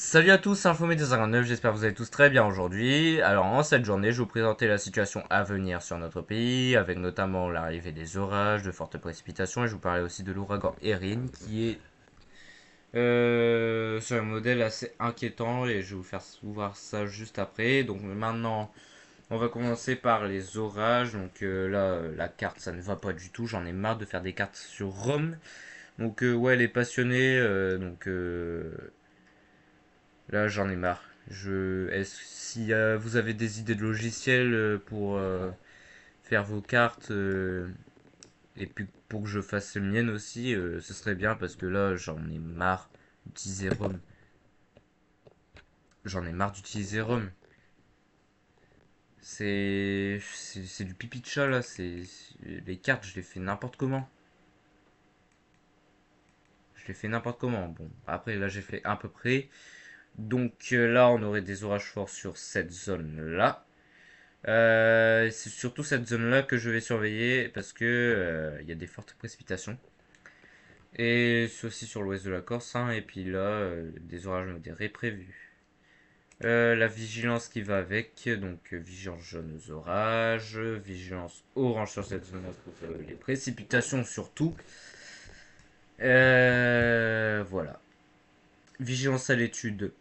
Salut à tous, c'est Infomé259, j'espère que vous allez tous très bien aujourd'hui. Alors en cette journée, je vais vous présenter la situation à venir sur notre pays, avec notamment l'arrivée des orages, de fortes précipitations, et je vous parlerai aussi de l'ouragan Erin, qui est sur un modèle assez inquiétant, et je vais vous faire voir ça juste après. Donc maintenant, on va commencer par les orages. Donc là, la carte, ça ne va pas du tout, j'en ai marre de faire des cartes sur Rome. Donc ouais, les passionnés, là, j'en ai marre. Si vous avez des idées de logiciels pour faire vos cartes et puis pour que je fasse les miennes aussi, ce serait bien parce que là, j'en ai marre d'utiliser ROM. J'en ai marre d'utiliser ROM. C'est du pipi de chat là. Les cartes, je les fais n'importe comment. Je les fais n'importe comment. Bon, après là, j'ai fait à peu près. Donc là, on aurait des orages forts sur cette zone là. C'est surtout cette zone-là que je vais surveiller parce que il y a des fortes précipitations. Et c'est aussi sur l'ouest de la Corse, hein, et puis là, des orages modérés prévus. La vigilance qui va avec, donc vigilance jaune aux orages, vigilance orange sur cette zone-là pour les précipitations surtout. Voilà. Vigilance à l'étude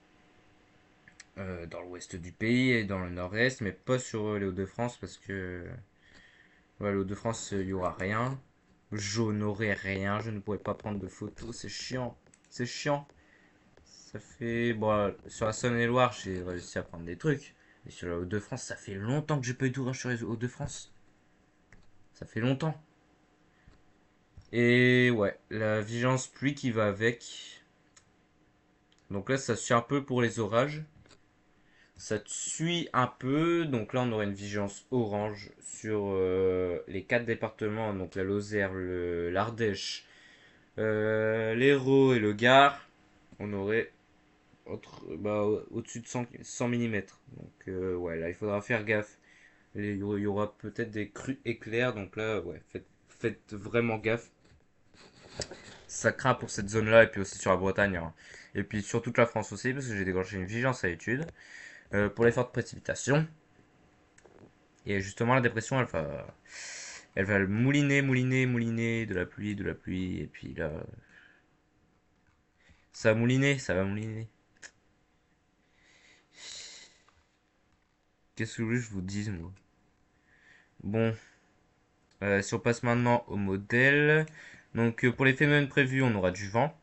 dans l'ouest du pays et dans le nord-est, mais pas sur les Hauts-de-France parce que ouais, les Hauts-de-France, il n'y aura rien. Je n'aurai rien, je ne pourrai pas prendre de photos, c'est chiant. C'est chiant. Ça fait. Bon, sur la Saône-et-Loire, j'ai réussi à prendre des trucs. Mais sur la Hauts-de-France, ça fait longtemps que j'ai pas eu d'ouvrage sur les Hauts-de-France. Ça fait longtemps. Et ouais, la vigilance pluie qui va avec. Donc là, ça suit un peu pour les orages. Ça suit un peu. Donc là, on aurait une vigilance orange sur les quatre départements. Donc la Lozère, l'Ardèche, l'Hérault et le Gard, on aurait au-dessus de 100 mm. Donc ouais, là il faudra faire gaffe. Il y aura peut-être des crues éclairs, donc là ouais, faites vraiment gaffe. Ça craint pour cette zone-là et puis aussi sur la Bretagne, hein. Et puis sur toute la France aussi, parce que j'ai déclenché une vigilance à l'étude pour les fortes précipitations. Et justement, la dépression, elle va mouliner, mouliner, mouliner de la pluie, et puis là, ça va mouliner, ça va mouliner. Qu'est-ce que je vous dise, moi? Bon, si on passe maintenant au modèle. Donc, pour les phénomènes prévus, on aura du vent.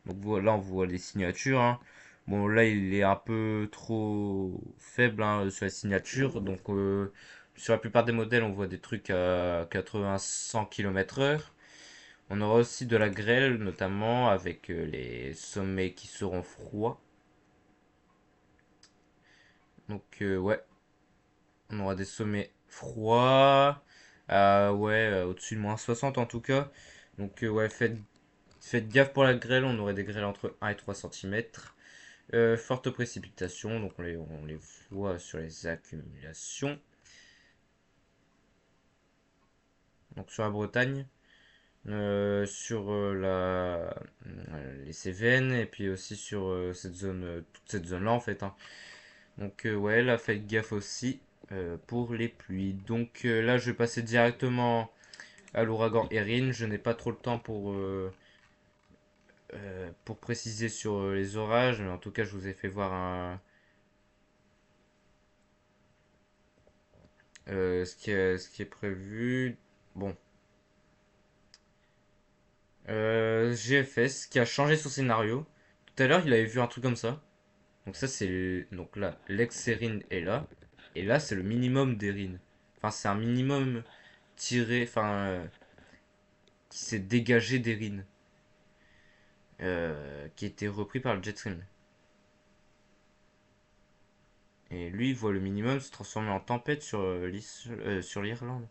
Donc, là, on voit les signatures, hein. Bon, là, il est un peu trop faible hein, sur la signature. Donc, sur la plupart des modèles, on voit des trucs à 80-100 km/h. On aura aussi de la grêle, notamment avec les sommets qui seront froids. Donc, ouais, on aura des sommets froids. Ouais, au-dessus de -60 en tout cas. Donc, ouais, faites gaffe pour la grêle. On aurait des grêles entre 1 et 3 cm. Fortes précipitations. Donc, on les voit sur les accumulations. Donc, sur la Bretagne. Sur les Cévennes. Et puis aussi sur cette zone, toute cette zone-là en fait, hein. Donc, ouais, là, faites gaffe aussi pour les pluies. Donc, là, je vais passer directement à l'ouragan Erin. Je n'ai pas trop le temps pour préciser sur les orages, mais en tout cas, je vous ai fait voir ce qui est prévu. Bon, GFS qui a changé son scénario. Tout à l'heure, il avait vu un truc comme ça. Donc ça, donc là, l'ex-Erin est là. Et là, c'est le minimum d'Erin. Enfin, c'est un minimum tiré, enfin, qui s'est dégagé d'Erin. Qui était repris par le Jetstream. Et lui, il voit le minimum se transformer en tempête sur l'Irlande.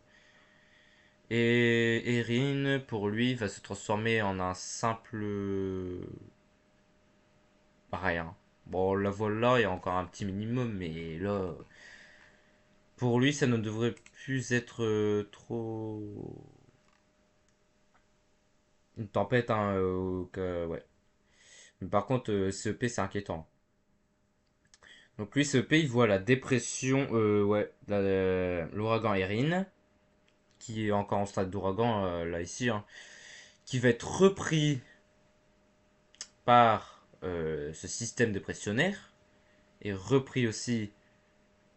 Et Erin, pour lui, va se transformer en un simple rien. Bon, la voile là, il y a encore un petit minimum, mais là, pour lui, ça ne devrait plus être trop une tempête, hein, ouais. Mais par contre, CEP, c'est inquiétant. Donc lui, CEP, il voit la dépression, ouais, l'ouragan Erin, qui est encore en stade d'ouragan, là, ici, hein, qui va être repris par ce système dépressionnaire, et repris aussi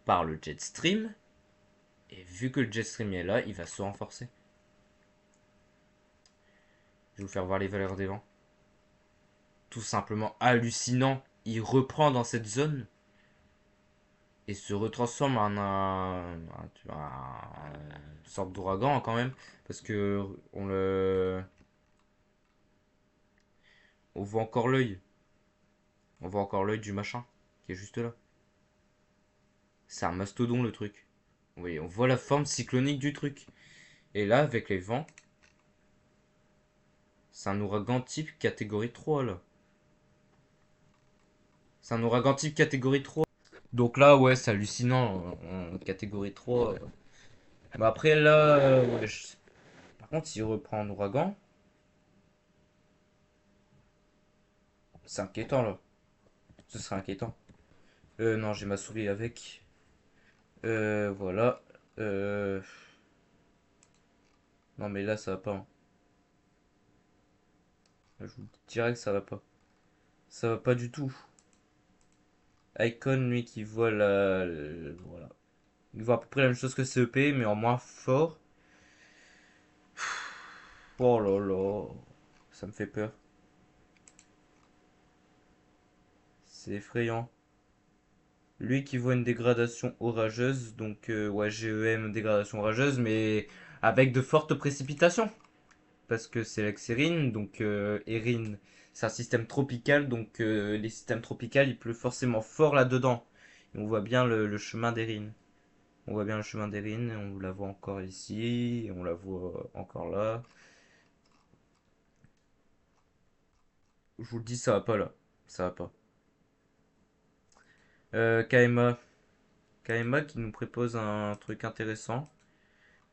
par le jet stream. Et vu que le jet stream est là, il va se renforcer. Je vais vous faire voir les valeurs des vents. Tout simplement hallucinant. Il reprend dans cette zone et se retransforme en une sorte d'ouragan quand même. Parce que on voit encore l'œil. On voit encore l'œil du machin qui est juste là. C'est un mastodon le truc. Oui, on voit la forme cyclonique du truc. Et là, avec les vents, c'est un ouragan type catégorie 3 là. C'est un ouragan type catégorie 3. Donc là, ouais, c'est hallucinant en catégorie 3. Mais après, là, ouais, par contre, s'il reprend en ouragan, c'est inquiétant là. Ce serait inquiétant. Non, j'ai ma souris avec. Voilà. Euh, Non, mais là, ça va pas, hein. Je vous dirais que ça va pas. Ça va pas du tout. Icon, lui, qui voit voilà. Il voit à peu près la même chose que CEP, mais en moins fort. Oh là là. Ça me fait peur. C'est effrayant. Lui qui voit une dégradation orageuse, donc ouais, GEM, dégradation orageuse, mais avec de fortes précipitations. Parce que c'est l'ex-Erin, donc Erin, c'est un système tropical, donc les systèmes tropicaux, il pleut forcément fort là-dedans. Et on voit bien le chemin d'Erin. On voit bien le chemin d'Erin, on la voit encore ici, et on la voit encore là. Je vous le dis, ça va pas là. Ça va pas. KMA. KMA qui nous propose un truc intéressant,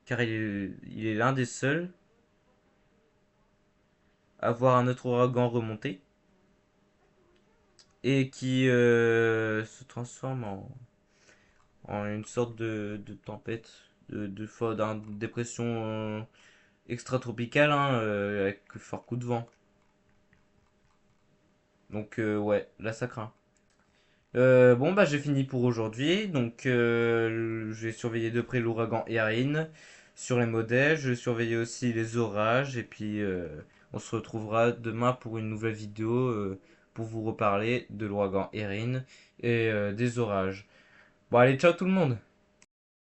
car il est l'un des seuls à voir un autre ouragan remonter et qui se transforme en une sorte de tempête, d'une dépression extra-tropicale, hein, avec fort coup de vent. Donc ouais, là ça craint. Bon bah j'ai fini pour aujourd'hui, donc je vais surveiller de près l'ouragan Erin sur les modèles, je vais surveiller aussi les orages et puis on se retrouvera demain pour une nouvelle vidéo pour vous reparler de l'ouragan Erin et des orages. Bon allez, ciao tout le monde!